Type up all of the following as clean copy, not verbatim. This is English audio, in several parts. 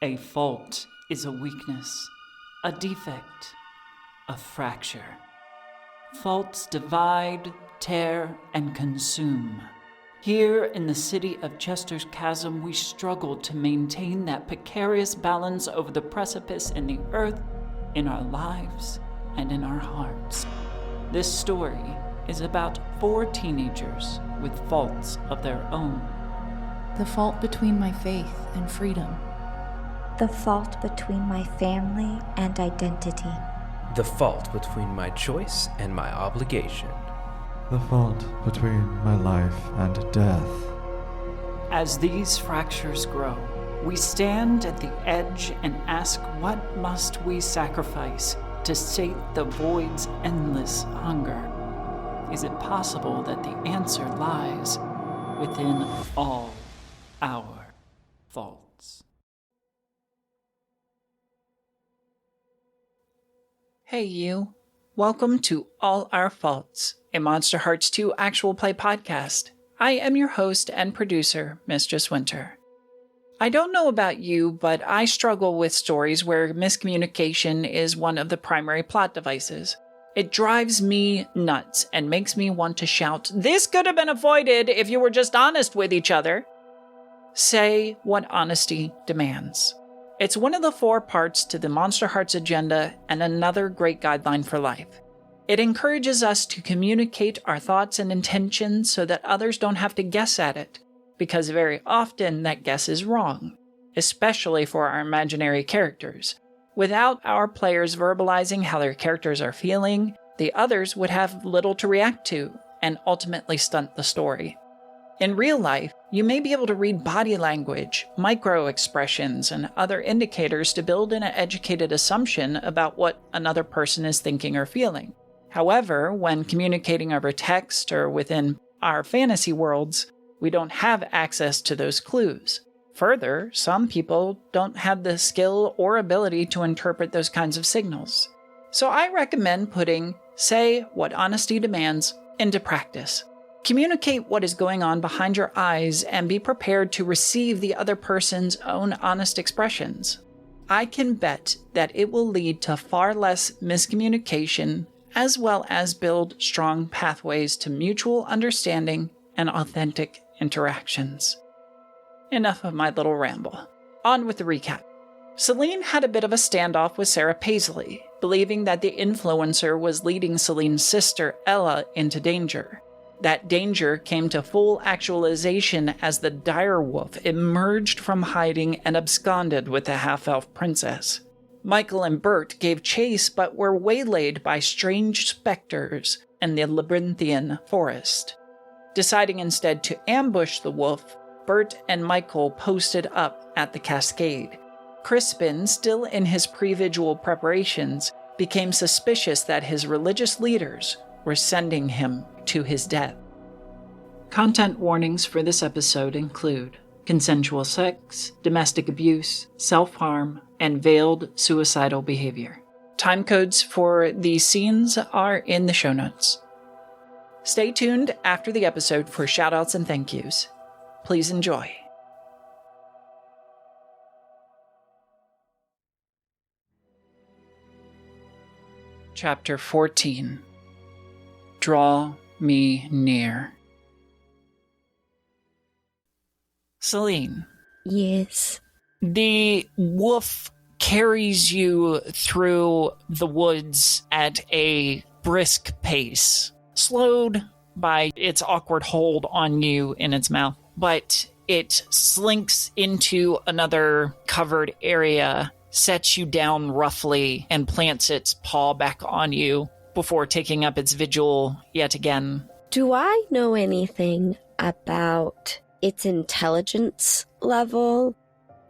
A fault is a weakness, a defect, a fracture. Faults divide, tear, and consume. Here in the city of Chester's Chasm, we struggle to maintain that precarious balance over the precipice in the earth, in our lives, and in our hearts. This story is about 4 teenagers with faults of their own. The fault between my faith and freedom. The fault between my family and identity. The fault between my choice and my obligation. The fault between my life and death. As these fractures grow, we stand at the edge and ask, what must we sacrifice to sate the void's endless hunger? Is it possible that the answer lies within all our faults? Hey you, welcome to All Our Faults, a Monster Hearts 2 actual play podcast. I am your host and producer, Mistress Winter. I don't know about you, but I struggle with stories where miscommunication is one of the primary plot devices. It drives me nuts and makes me want to shout, "This could have been avoided if you were just honest with each other." Say what honesty demands. It's one of the 4 parts to the Monster Hearts agenda and another great guideline for life. It encourages us to communicate our thoughts and intentions so that others don't have to guess at it, because very often that guess is wrong, especially for our imaginary characters. Without our players verbalizing how their characters are feeling, the others would have little to react to and ultimately stunt the story. In real life, you may be able to read body language, micro-expressions, and other indicators to build an educated assumption about what another person is thinking or feeling. However, when communicating over text or within our fantasy worlds, we don't have access to those clues. Further, some people don't have the skill or ability to interpret those kinds of signals. So I recommend putting "say what honesty demands" into practice. Communicate what is going on behind your eyes and be prepared to receive the other person's own honest expressions. I can bet that it will lead to far less miscommunication, as well as build strong pathways to mutual understanding and authentic interactions. Enough of my little ramble. On with the recap. Saline had a bit of a standoff with Sarah Paisley, believing that the influencer was leading Saline's sister, Ella, into danger. That danger came to full actualization as the direwolf emerged from hiding and absconded with the half-elf princess. Michael and Bert gave chase but were waylaid by strange specters in the labyrinthian forest. Deciding instead to ambush the wolf, Bert and Michael posted up at the cascade. Crispin, still in his pre-vigil preparations, became suspicious that his religious leaders were sending him to his death. Content warnings for this episode include consensual sex, domestic abuse, self-harm, and veiled suicidal behavior. Time codes for these scenes are in the show notes. Stay tuned after the episode for shoutouts and thank yous. Please enjoy. Chapter 14. Draw Me Near. Saline. Yes. The wolf carries you through the woods at a brisk pace, slowed by its awkward hold on you in its mouth, but it slinks into another covered area, sets you down roughly, and plants its paw back on you before taking up its vigil yet again. Do I know anything about its intelligence level?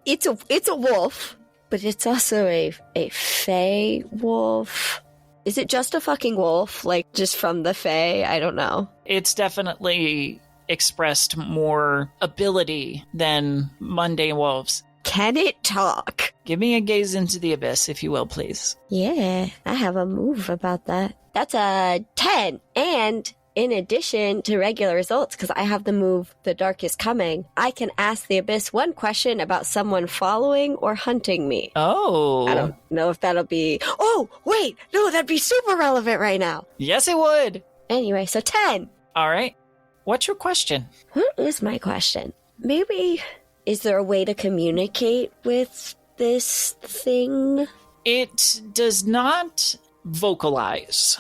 It's a wolf, but it's also a fey wolf. Is it just a fucking wolf, like just from the fey? I don't know. It's definitely expressed more ability than mundane wolves. Can it talk? Give me a gaze into the abyss, if you will, please. Yeah, I have a move about that. That's a 10, and in addition to regular results, because I have the move The Dark is Coming, I can ask the Abyss one question about someone following or hunting me. Oh. I don't know if that'll be... Oh, wait! No, that'd be super relevant right now. Yes, it would. Anyway, so 10. All right. What's your question? What is my question? Maybe, is there a way to communicate with this thing? It does not vocalize.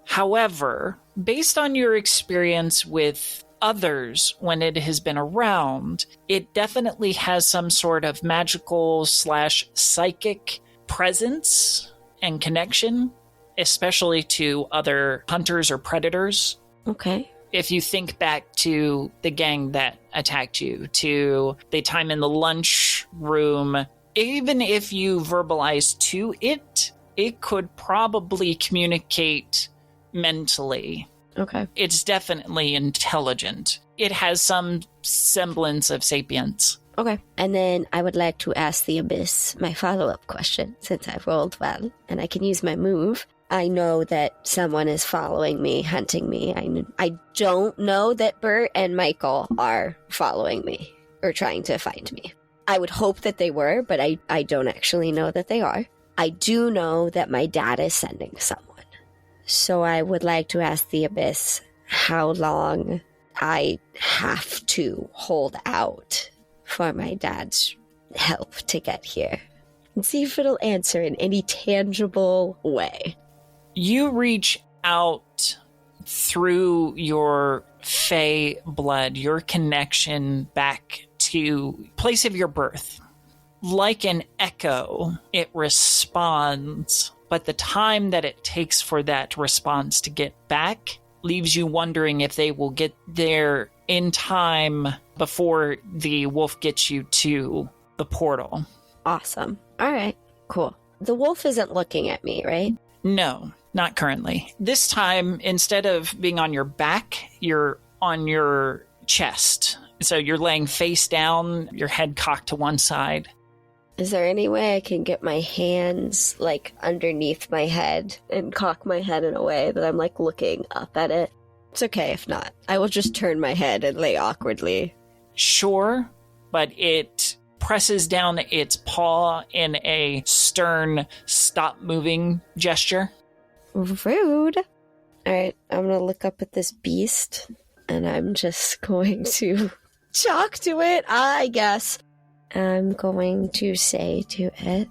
However, based on your experience with others when it has been around, it definitely has some sort of magical / psychic presence and connection, especially to other hunters or predators. Okay. If you think back to the gang that attacked you, to the time in the lunch room, even if you verbalize to it, it could probably communicate mentally. Okay. It's definitely intelligent. It has some semblance of sapience. Okay. And then I would like to ask the Abyss my follow-up question, since I rolled well, and I can use my move. I know that someone is following me, hunting me. I don't know that Bert and Michael are following me or trying to find me. I would hope that they were, but I don't actually know that they are. I do know that my dad is sending someone. So I would like to ask the Abyss how long I have to hold out for my dad's help to get here. And see if it'll answer in any tangible way. You reach out through your Fey blood, your connection back to place of your birth. Like an echo, it responds, but the time that it takes for that response to get back leaves you wondering if they will get there in time before the wolf gets you to the portal. Awesome. All right, cool. The wolf isn't looking at me, right? No, not currently. This time, instead of being on your back, you're on your chest. So you're laying face down, your head cocked to one side. Is there any way I can get my hands, like, underneath my head and cock my head in a way that I'm, like, looking up at it? It's okay if not. I will just turn my head and lay awkwardly. Sure, but it presses down its paw in a stern, stop-moving gesture. Rude. All right, I'm going to look up at this beast, and I'm just going to talk to it, I guess. I'm going to say to it,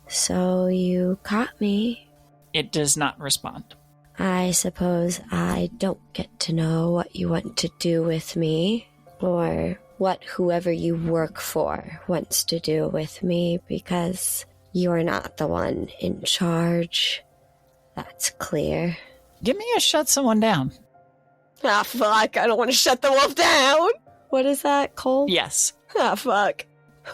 so you caught me. It does not respond. I suppose I don't get to know what you want to do with me, or what whoever you work for wants to do with me, because you're not the one in charge. That's clear. Give me a shut someone down. Ah, fuck, I don't want to shut the wolf down! What is that, Cole? Yes. Ah, fuck.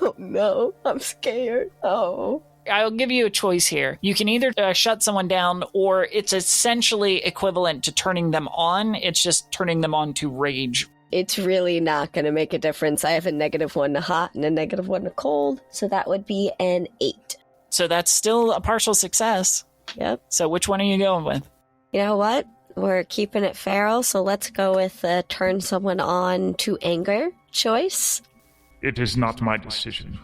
Oh no, I'm scared. Oh. I'll give you a choice here. You can either shut someone down, or it's essentially equivalent to turning them on. It's just turning them on to rage. It's really not going to make a difference. I have a -1 to hot and a -1 to cold, so that would be an 8. So that's still a partial success. Yep. So which one are you going with? You know what? We're keeping it feral, so let's go with the turn someone on to anger choice. It is not my decision.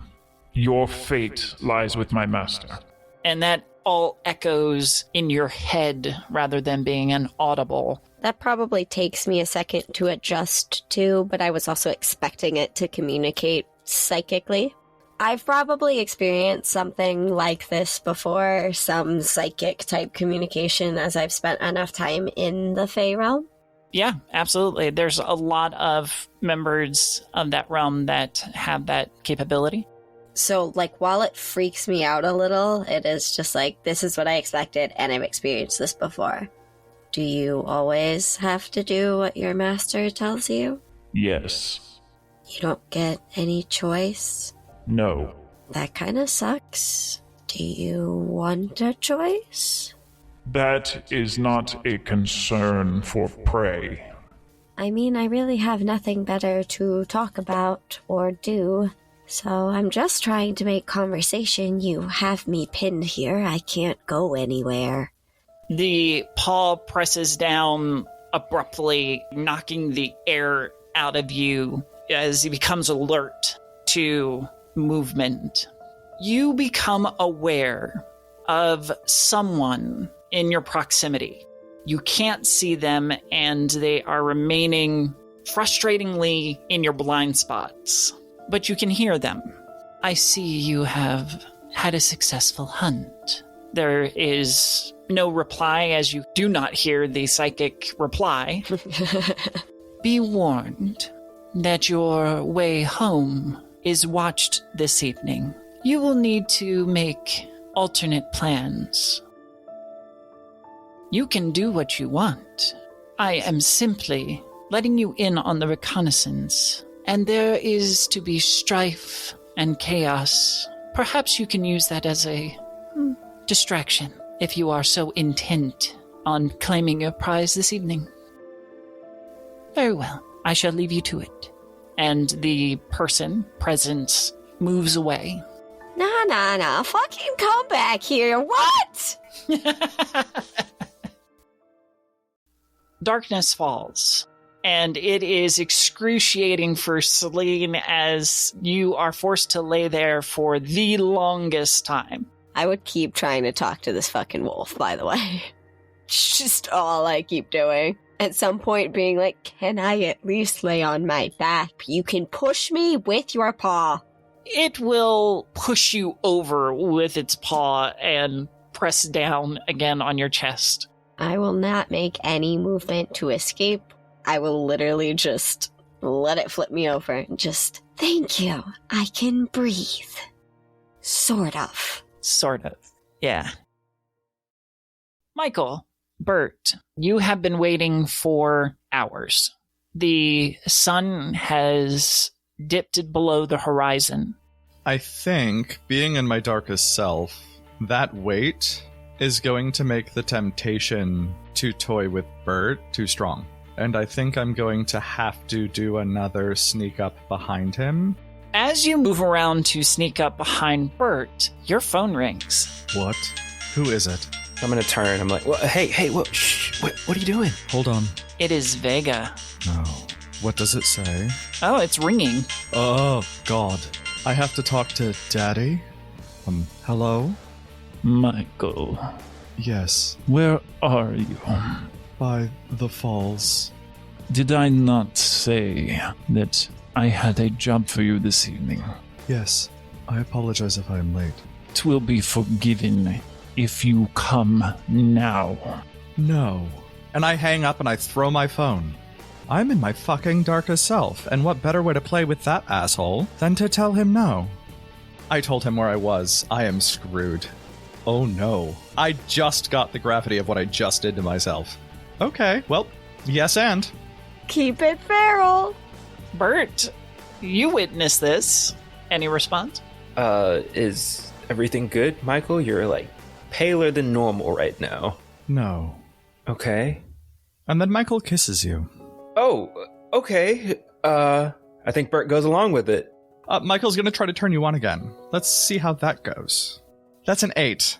Your fate lies with my master. And that all echoes in your head rather than being an audible. That probably takes me a second to adjust to, but I was also expecting it to communicate psychically. I've probably experienced something like this before, some psychic type communication, as I've spent enough time in the Fey realm. Yeah, absolutely. There's a lot of members of that realm that have that capability. So, like, while it freaks me out a little, it is just like, this is what I expected, and I've experienced this before. Do you always have to do what your master tells you? Yes. You don't get any choice? No. That kind of sucks. Do you want a choice? That is not a concern for prey. I mean, I really have nothing better to talk about or do, so I'm just trying to make conversation. You have me pinned here. I can't go anywhere. The paw presses down abruptly knocking the air out of you as he becomes alert to movement. You become aware of someone in your proximity. You can't see them, and they are remaining frustratingly in your blind spots, but you can hear them. I see you have had a successful hunt. There is no reply, as you do not hear the psychic reply. Be warned that your way home is watched this evening. You will need to make alternate plans. You can do what you want. I am simply letting you in on the reconnaissance, and there is to be strife and chaos. Perhaps you can use that as a distraction if you are so intent on claiming your prize this evening. Very well, I shall leave you to it. And the person present moves away. Nah, fucking come back here, what? Darkness falls, and it is excruciating for Saline as you are forced to lay there for the longest time. I would keep trying to talk to this fucking wolf, by the way. It's just all I keep doing. At some point being like, can I at least lay on my back? You can push me with your paw. It will push you over with its paw and press down again on your chest. I will not make any movement to escape. I will literally just let it flip me over and just, thank you. I can breathe. Sort of. Sort of, yeah. Michael, Bert, you have been waiting for hours. The sun has dipped below the horizon. I think, being in my darkest self, that wait is going to make the temptation to toy with Bert too strong. And I think I'm going to have to do another sneak up behind him. As you move around to sneak up behind Bert, your phone rings. What? Who is it? I'm gonna turn. I'm like, well, hey, what? Shh, what are you doing? Hold on. It is Vega. No. What does it say? Oh, it's ringing. Oh, God. I have to talk to Daddy? Hello? Michael, Yes. where are you? By the falls. Did I not say that I had a job for you this evening? Yes. I apologize if I am late. It will be forgiven if you come now. No. And I hang up and I throw my phone. I'm in my fucking darkest self, and what better way to play with that asshole than to tell him no? I told him where I was. I am screwed. Oh no. I just got the gravity of what I just did to myself. Okay, well, yes and. Keep it feral. Bert, you witnessed this. Any response? Is everything good, Michael? You're like paler than normal right now. No. Okay. And then Michael kisses you. Oh, okay. I think Bert goes along with it. Michael's gonna try to turn you on again. Let's see how that goes. That's an 8.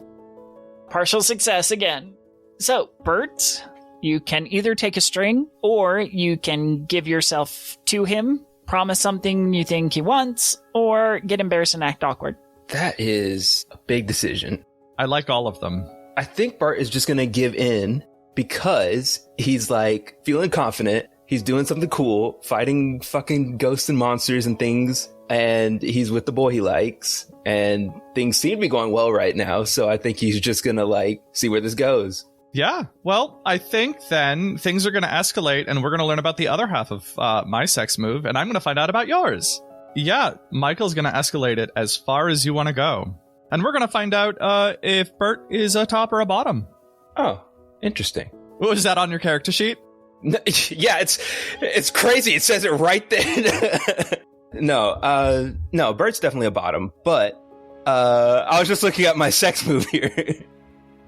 Partial success again. So, Bert, you can either take a string, or you can give yourself to him, promise something you think he wants, or get embarrassed and act awkward. That is a big decision. I like all of them. I think Bart is just gonna give in because he's like feeling confident. He's doing something cool, fighting fucking ghosts and monsters and things, and he's with the boy he likes, and things seem to be going well right now, so I think he's just gonna like see where this goes. Yeah, well, I think then things are going to escalate, and we're going to learn about the other half of my sex move, and I'm going to find out about yours. Yeah, Michael's going to escalate it as far as you want to go. And we're going to find out if Bert is a top or a bottom. Oh, interesting. Was that on your character sheet? Yeah, it's crazy. It says it right there. No, Bert's definitely a bottom, but I was just looking at my sex move here.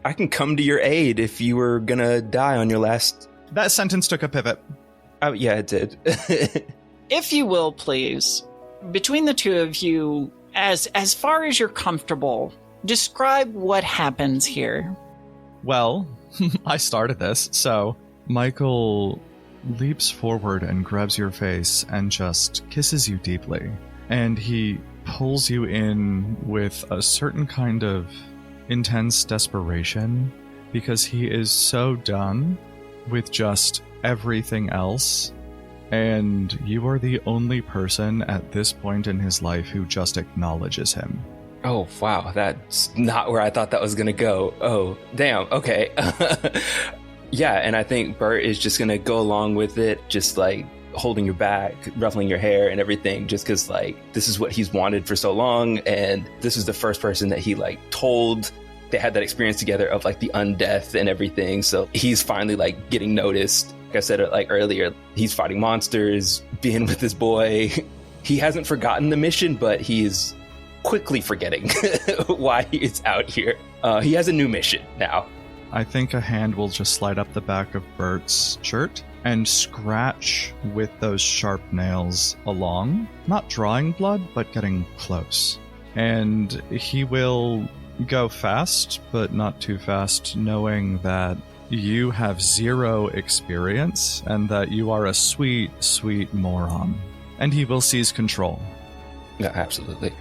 I can come to your aid if you were gonna die on your last... That sentence took a pivot. Oh, yeah, it did. If you will, please, between the two of you, as far as you're comfortable, describe what happens here. Well, I started this, so Michael leaps forward and grabs your face and just kisses you deeply. And he pulls you in with a certain kind of intense desperation because he is so done with just everything else. And you are the only person at this point in his life who just acknowledges him. Oh, wow. That's not where I thought that was going to go. Oh, damn. Okay. Yeah, and I think Bert is just going to go along with it, just like holding your back, ruffling your hair and everything, just because like this is what he's wanted for so long. And this is the first person that he like told they had that experience together of like the undeath and everything. So he's finally like getting noticed. Like I said like earlier, he's fighting monsters, being with this boy. He hasn't forgotten the mission, but he is quickly forgetting why he is out here. He has a new mission now. I think a hand will just slide up the back of Bert's shirt and scratch with those sharp nails along, not drawing blood, but getting close. And he will go fast, but not too fast, knowing that you have zero experience and that you are a sweet, sweet moron. And he will seize control. Yeah, absolutely.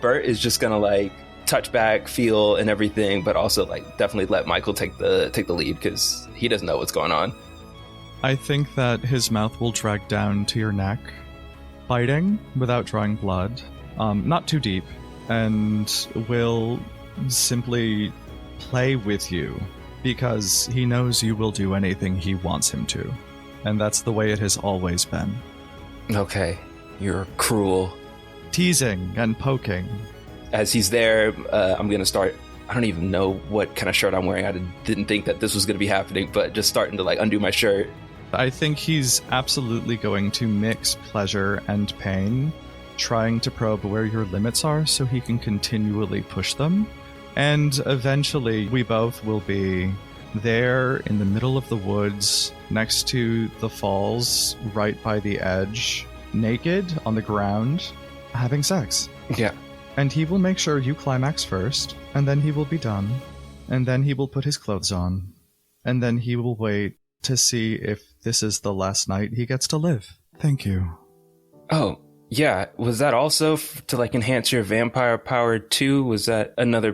Bert is just gonna like touch back, feel, and everything, but also like definitely let Michael take the lead because he doesn't know what's going on. I think that his mouth will drag down to your neck, biting without drawing blood, not too deep, and will simply play with you because he knows you will do anything he wants him to, and that's the way it has always been. Okay, you're cruel. Teasing and poking. As he's there, I'm going to start, I don't even know what kind of shirt I'm wearing. I didn't think that this was going to be happening, but just starting to like undo my shirt. I think he's absolutely going to mix pleasure and pain, trying to probe where your limits are so he can continually push them. And eventually we both will be there in the middle of the woods, next to the falls, right by the edge, naked on the ground, having sex. Yeah. And he will make sure you climax first, and then he will be done, and then he will put his clothes on, and then he will wait to see if this is the last night he gets to live. Thank you. Oh, yeah. Was that also to like enhance your vampire power too? Was that another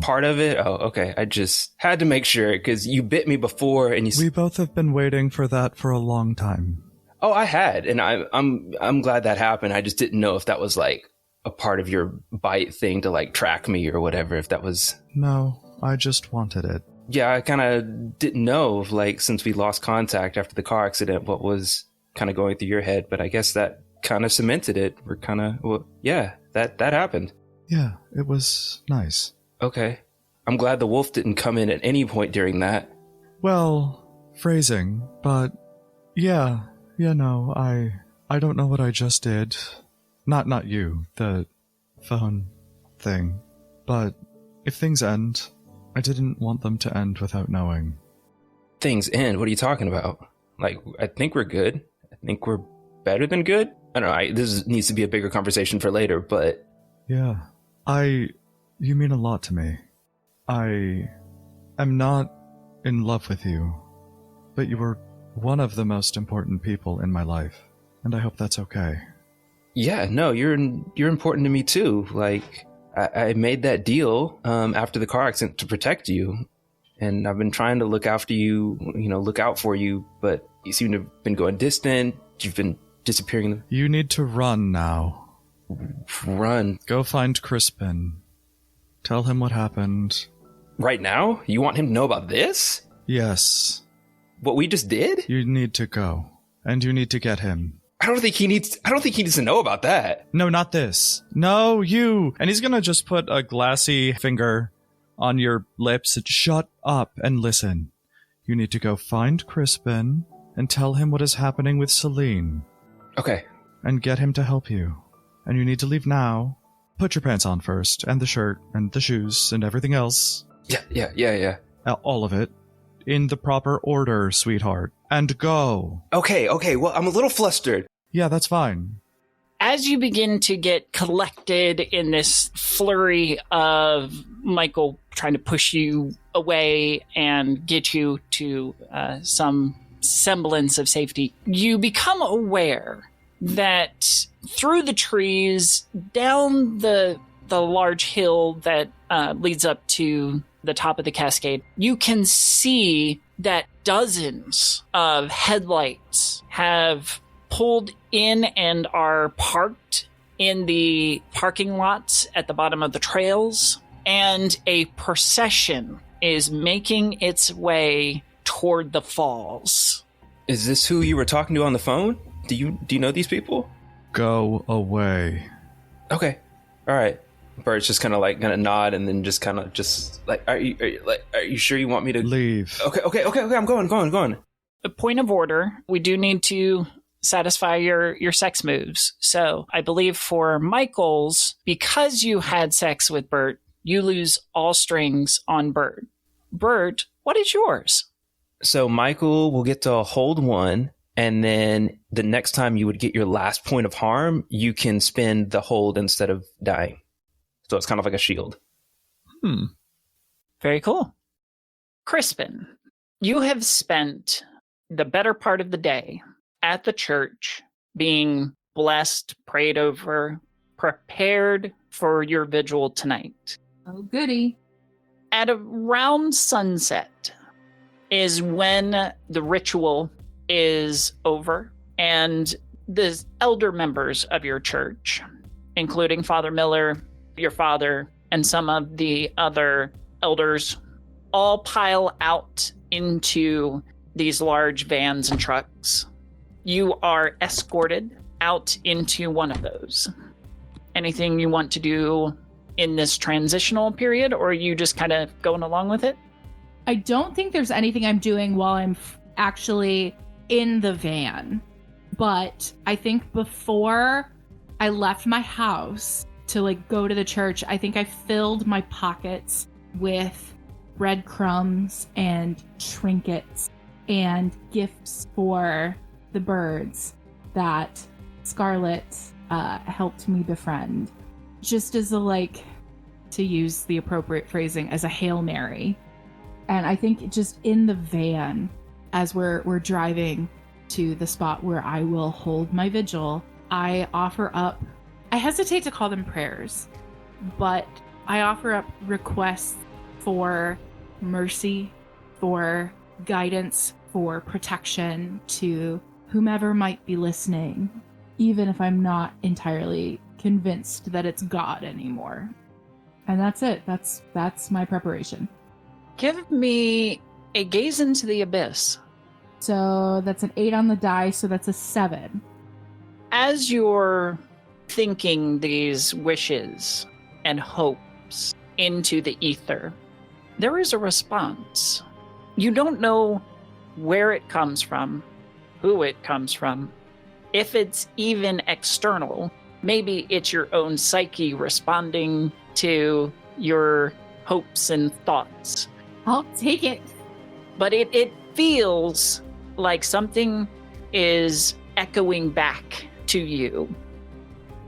part of it? Oh, okay. I just had to make sure because you bit me before and We both have been waiting for that for a long time. Oh, I had, and I'm glad that happened. I just didn't know if that was like a part of your bite thing to like track me or whatever, if that was... No, I just wanted it. Yeah, I kind of didn't know if like since we lost contact after the car accident, what was kind of going through your head, but I guess that kind of cemented it. We're kind of, well, yeah, that happened. Yeah, it was nice. Okay. I'm glad the wolf didn't come in at any point during that. Well, phrasing, but yeah, no, I don't know what I just did. Not you, the phone thing. But if things end, I didn't want them to end without knowing. Things end? What are you talking about? Like, I think we're good. I think we're better than good. I don't know. This needs to be a bigger conversation for later, but... Yeah. You mean a lot to me. I am not in love with you, but you were one of the most important people in my life, and I hope that's okay. Yeah, no, you're important to me too. Like, I made that deal after the car accident to protect you, and I've been trying to look after you, look out for you, but you seem to have been going distant. You've been disappearing. You need to run now. Run? Go find Crispin. Tell him what happened. Right now? You want him to know about this? Yes. What we just did? You need to go, and you need to get him. I don't think he needs to know about that. No, not this. No, you. And he's gonna just put a glassy finger on your lips and shut up and listen. You need to go find Crispin and tell him what is happening with Saline. Okay. And get him to help you. And you need to leave now. Put your pants on first, and the shirt, and the shoes, and everything else. Yeah. All of it. In the proper order, sweetheart. And go. Okay, well, I'm a little flustered. Yeah, that's fine. As you begin to get collected in this flurry of Michael trying to push you away and get you to some semblance of safety. You become aware that through the trees, down the large hill that leads up to the top of the cascade, you can see that dozens of headlights have pulled in and are parked in the parking lots at the bottom of the trails, and a procession is making its way toward the falls. Is this who you were talking to on the phone? Do you know these people? Go away. Okay. All right. Bert's just kind of like gonna nod and then just kind of like, are you sure you want me to leave? Okay. I'm going. A point of order. We do need to satisfy your sex moves. So I believe for Michael's, because you had sex with Bert, you lose all strings on Bert. Bert, what is yours? So Michael will get to hold one, and then the next time you would get your last point of harm, you can spend the hold instead of dying. So it's kind of like a shield. Very cool. Crispin, you have spent the better part of the day at the church being blessed, prayed over, prepared for your vigil tonight. Oh, goody. At around sunset is when the ritual is over, and the elder members of your church, including Father Miller, your father, and some of the other elders, all pile out into these large vans and trucks. You are escorted out into one of those. Anything you want to do in this transitional period, or are you just kind of going along with it? I don't think there's anything I'm doing while I'm actually in the van. But I think before I left my house to go to the church, I think I filled my pockets with breadcrumbs and trinkets and gifts for the birds that Scarlet helped me befriend. Just as to use the appropriate phrasing, as a Hail Mary. And I think just in the van, as we're driving to the spot where I will hold my vigil, I offer up, I hesitate to call them prayers, but I offer up requests for mercy, for guidance, for protection to whomever might be listening, even if I'm not entirely convinced that it's God anymore. And that's it. That's my preparation. Give me a gaze into the abyss. So that's an 8 on the die, so that's a 7. As you're thinking these wishes and hopes into the ether, there is a response. You don't know where it comes from, who it comes from, if it's even external. Maybe it's your own psyche responding to your hopes and thoughts. I'll take it. But it feels like something is echoing back to you.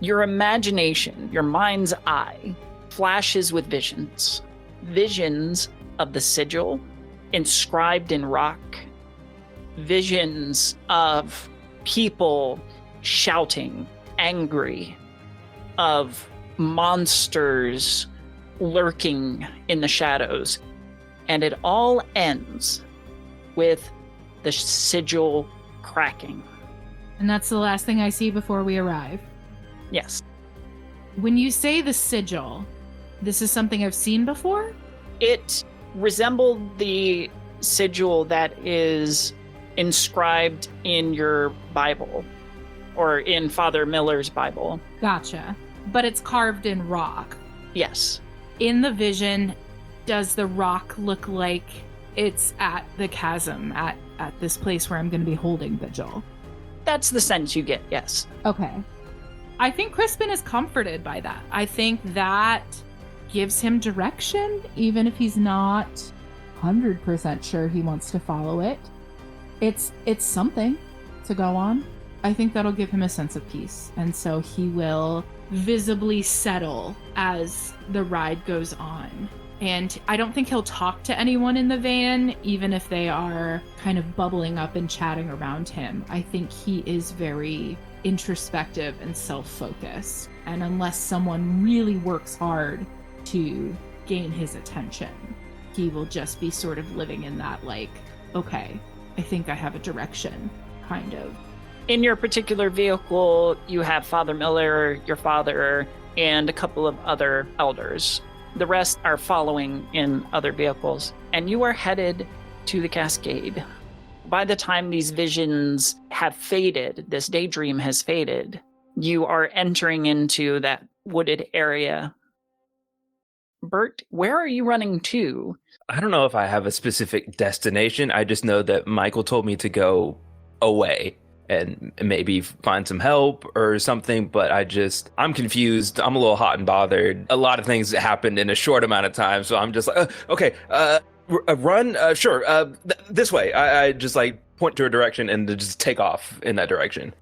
Your imagination, your mind's eye, flashes with visions. Visions of the sigil inscribed in rock. Visions of people shouting, angry, of monsters lurking in the shadows. And it all ends with the sigil cracking. And that's the last thing I see before we arrive. Yes. When you say the sigil, this is something I've seen before? It resembled the sigil that is inscribed in your Bible, or in Father Miller's Bible. Gotcha. But it's carved in rock. Yes. In the vision, does the rock look like it's at the chasm, at this place where I'm going to be holding vigil? That's the sense you get, yes. Okay. I think Crispin is comforted by that. I think that gives him direction, even if he's not 100% sure he wants to follow it. It's something to go on. I think that'll give him a sense of peace. And so he will visibly settle as the ride goes on. And I don't think he'll talk to anyone in the van, even if they are kind of bubbling up and chatting around him. I think he is very introspective and self-focused. And unless someone really works hard to gain his attention, he will just be sort of living in that, like, okay, I think I have a direction, kind of. In your particular vehicle, you have Father Miller, your father, and a couple of other elders. The rest are following in other vehicles, and you are headed to the Cascade. By the time these visions have faded, this daydream has faded, you are entering into that wooded area. Bert, where are you running to? I don't know if I have a specific destination. I just know that Michael told me to go away and maybe find some help or something, but I'm confused. I'm a little hot and bothered. A lot of things happened in a short amount of time, so I'm just like, okay, run, sure, this way. I just like point to a direction and just take off in that direction.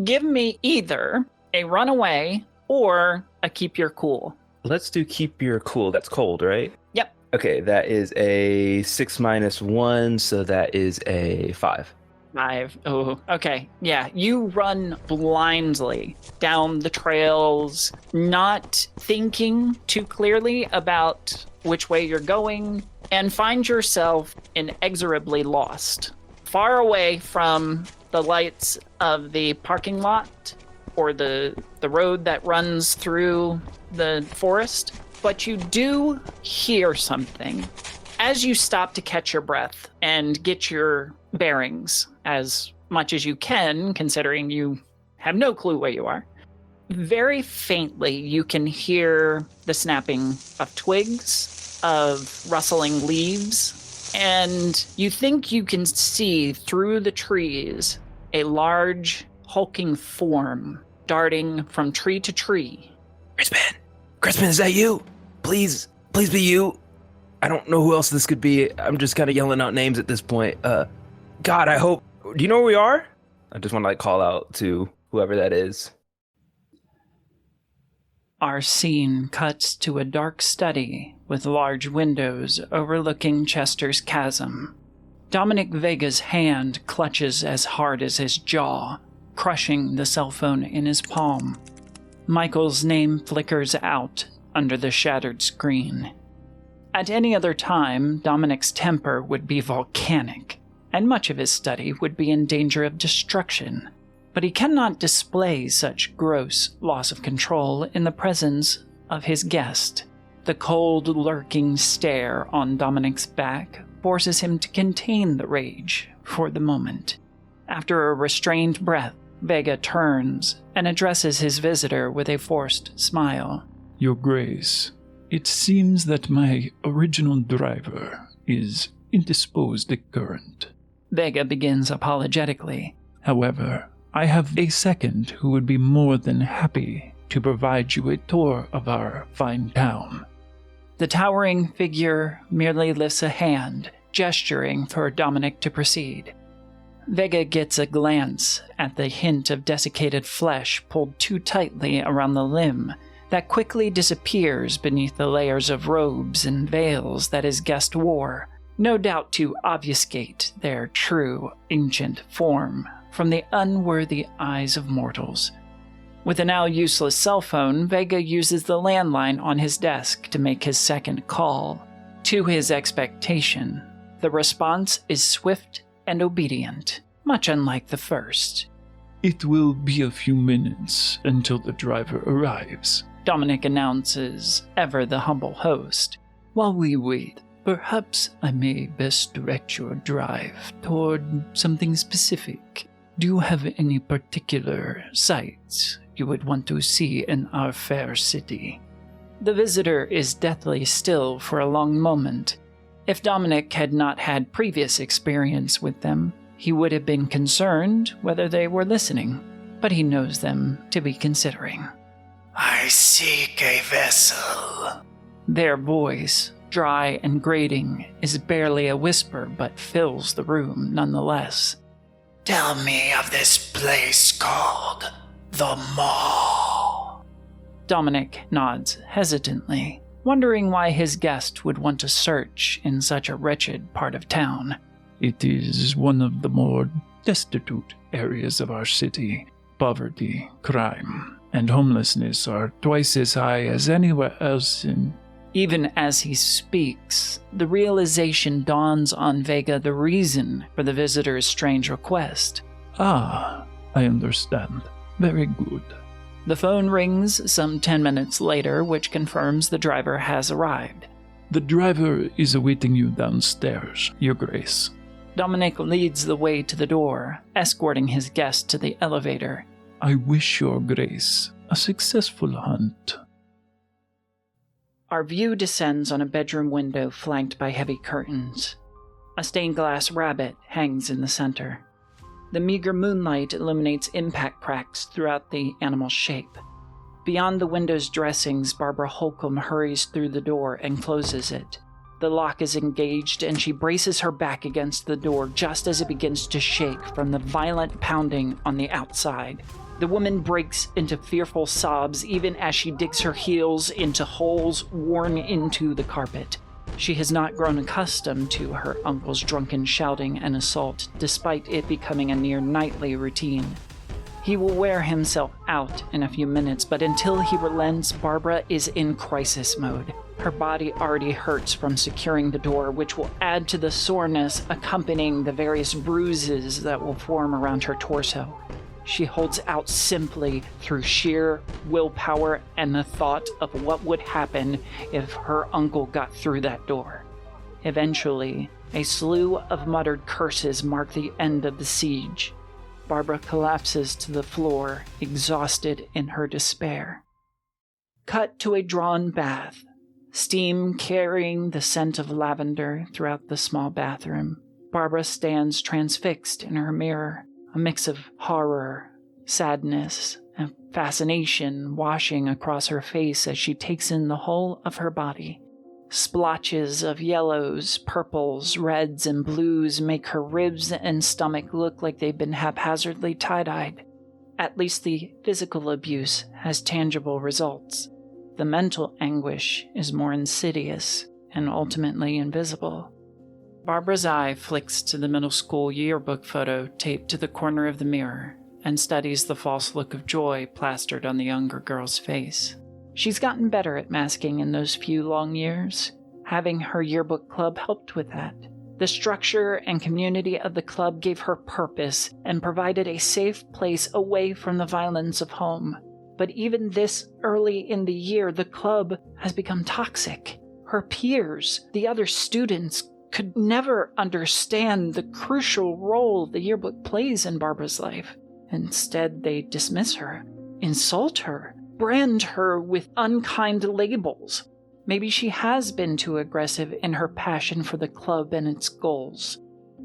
Give me either a runaway or a keep your cool. Let's do keep your cool. That's cold, right? Yep. Okay, that is a 6 - 1, so that is a 5. 5. Oh, okay. Yeah, you run blindly down the trails, not thinking too clearly about which way you're going, and find yourself inexorably lost, far away from the lights of the parking lot or the road that runs through the forest. But you do hear something as you stop to catch your breath and get your bearings as much as you can, considering you have no clue where you are. Very faintly, you can hear the snapping of twigs, of rustling leaves, and you think you can see through the trees a large, hulking form darting from tree to tree. Crispin, is that you? Please be you. I don't know who else this could be. I'm just kind of yelling out names at this point. God, I hope. Do you know where we are? I just want to call out to whoever that is. Our scene cuts to a dark study with large windows overlooking Chester's Chasm. Dominic Vega's hand clutches as hard as his jaw, crushing the cell phone in his palm. Michael's name flickers out under the shattered screen. At any other time, Dominic's temper would be volcanic, and much of his study would be in danger of destruction. But he cannot display such gross loss of control in the presence of his guest. The cold, lurking stare on Dominic's back forces him to contain the rage for the moment. After a restrained breath, Vega turns and addresses his visitor with a forced smile. Your Grace, it seems that my original driver is indisposed at current. Vega begins apologetically. However, I have a second who would be more than happy to provide you a tour of our fine town. The towering figure merely lifts a hand, gesturing for Dominic to proceed. Vega gets a glance at the hint of desiccated flesh pulled too tightly around the limb that quickly disappears beneath the layers of robes and veils that his guest wore, no doubt to obfuscate their true ancient form from the unworthy eyes of mortals. With a now useless cell phone, Vega uses the landline on his desk to make his second call. To his expectation, the response is swift and obedient, much unlike the first. It will be a few minutes until the driver arrives, Dominic announces, ever the humble host. While we wait, perhaps I may best direct your drive toward something specific. Do you have any particular sights you would want to see in our fair city? The visitor is deathly still for a long moment. If Dominic had not had previous experience with them, he would have been concerned whether they were listening, but he knows them to be considering. I seek a vessel. Their voice, dry and grating, is barely a whisper but fills the room nonetheless. Tell me of this place called the Mall. Dominic nods hesitantly. wondering why his guest would want to search in such a wretched part of town. It is one of the more destitute areas of our city. Poverty, crime, and homelessness are twice as high as anywhere else in... Even as he speaks, the realization dawns on Vega the reason for the visitor's strange request. Ah, I understand. Very good. The phone rings some 10 minutes later, which confirms the driver has arrived. The driver is awaiting you downstairs, Your Grace. Dominic leads the way to the door, escorting his guest to the elevator. I wish Your Grace a successful hunt. Our view descends on a bedroom window flanked by heavy curtains. A stained glass rabbit hangs in the center. The meager moonlight illuminates impact cracks throughout the animal's shape. Beyond the window's dressings, Barbara Holcomb hurries through the door and closes it. The lock is engaged, and she braces her back against the door just as it begins to shake from the violent pounding on the outside. The woman breaks into fearful sobs even as she digs her heels into holes worn into the carpet. She has not grown accustomed to her uncle's drunken shouting and assault, despite it becoming a near nightly routine. He will wear himself out in a few minutes, but until he relents, Barbara is in crisis mode. Her body already hurts from securing the door, which will add to the soreness accompanying the various bruises that will form around her torso. She holds out simply through sheer willpower and the thought of what would happen if her uncle got through that door. Eventually, a slew of muttered curses mark the end of the siege. Barbara collapses to the floor, exhausted in her despair. Cut to a drawn bath, steam carrying the scent of lavender throughout the small bathroom. Barbara stands transfixed in her mirror, a mix of horror, sadness, and fascination washing across her face as she takes in the whole of her body. Splotches of yellows, purples, reds, and blues make her ribs and stomach look like they've been haphazardly tie-dyed. At least the physical abuse has tangible results. The mental anguish is more insidious and ultimately invisible. Barbara's eye flicks to the middle school yearbook photo taped to the corner of the mirror and studies the false look of joy plastered on the younger girl's face. She's gotten better at masking in those few long years. Having her yearbook club helped with that. The structure and community of the club gave her purpose and provided a safe place away from the violence of home. But even this early in the year, the club has become toxic. Her peers, the other students, could never understand the crucial role the yearbook plays in Barbara's life. Instead, they dismiss her, insult her, brand her with unkind labels. Maybe she has been too aggressive in her passion for the club and its goals.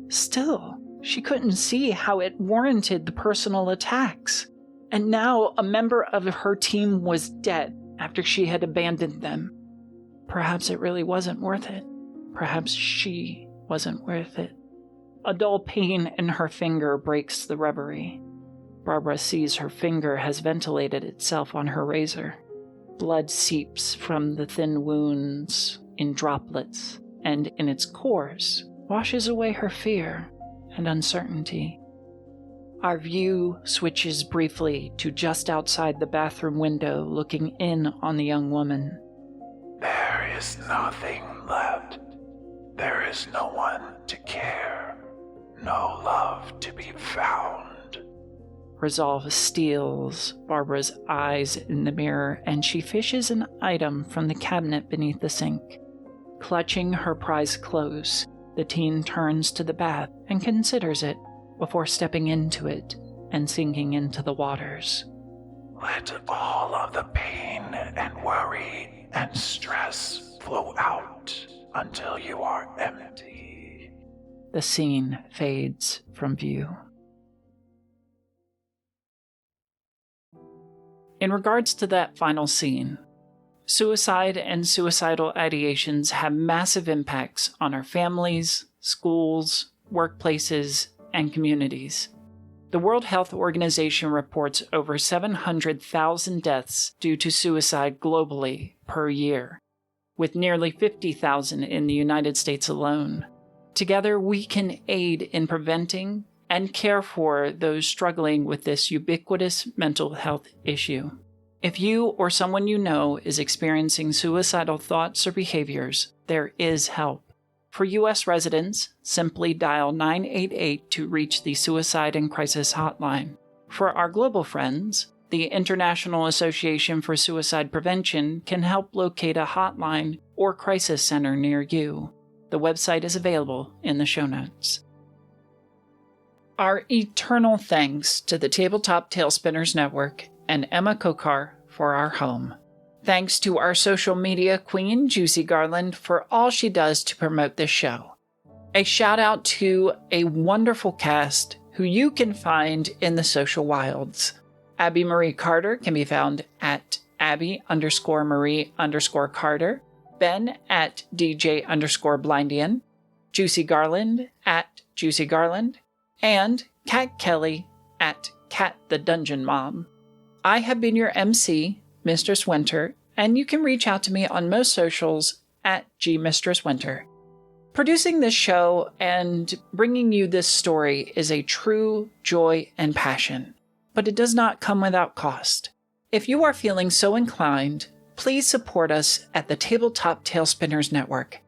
Still, she couldn't see how it warranted the personal attacks. And now a member of her team was dead after she had abandoned them. Perhaps it really wasn't worth it. Perhaps she wasn't worth it. A dull pain in her finger breaks the reverie. Barbara sees her finger has ventilated itself on her razor. Blood seeps from the thin wounds in droplets, and in its course washes away her fear and uncertainty. Our view switches briefly to just outside the bathroom window, looking in on the young woman. There is nothing left. There is no one to care. No love to be found. Resolve steals Barbara's eyes in the mirror, and she fishes an item from the cabinet beneath the sink. Clutching her prize close, the teen turns to the bath and considers it before stepping into it and sinking into the waters. Let all of the pain and worry and stress flow out until you are empty. The scene fades from view. In regards to that final scene, suicide and suicidal ideations have massive impacts on our families, schools, workplaces, and communities. The World Health Organization reports over 700,000 deaths due to suicide globally per year. with nearly 50,000 in the United States alone. Together, we can aid in preventing and care for those struggling with this ubiquitous mental health issue. If you or someone you know is experiencing suicidal thoughts or behaviors, there is help. For U.S. residents, simply dial 988 to reach the Suicide and Crisis Hotline. For our global friends, the International Association for Suicide Prevention can help locate a hotline or crisis center near you. The website is available in the show notes. Our eternal thanks to the Tabletop Tailspinners Network and Emma Kokar for our home. Thanks to our social media queen, Juicy Garland, for all she does to promote this show. A shout out to a wonderful cast who you can find in the social wilds. Abby Marie Carter can be found at Abby_Marie_Carter, Ben at DJ_Blindian, Juicy Garland at Juicy Garland, and Kat Kelly at Kat the Dungeon Mom. I have been your MC, Mistress Winter, and you can reach out to me on most socials at gmistresswinter. Producing this show and bringing you this story is a true joy and passion, but it does not come without cost. If you are feeling so inclined, please support us at the Tabletop Tailspinners Network.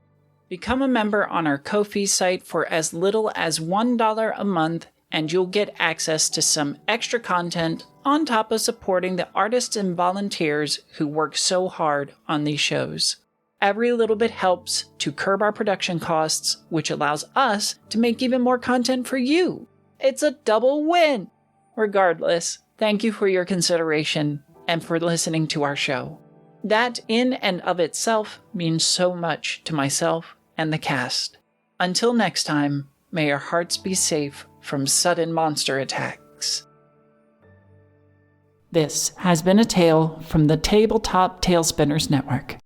Become a member on our Ko-fi site for as little as $1 a month, and you'll get access to some extra content on top of supporting the artists and volunteers who work so hard on these shows. Every little bit helps to curb our production costs, which allows us to make even more content for you. It's a double win! Regardless, thank you for your consideration and for listening to our show. That in and of itself means so much to myself and the cast. Until next time, may your hearts be safe from sudden monster attacks. This has been a tale from the Tabletop Tailspinners Network.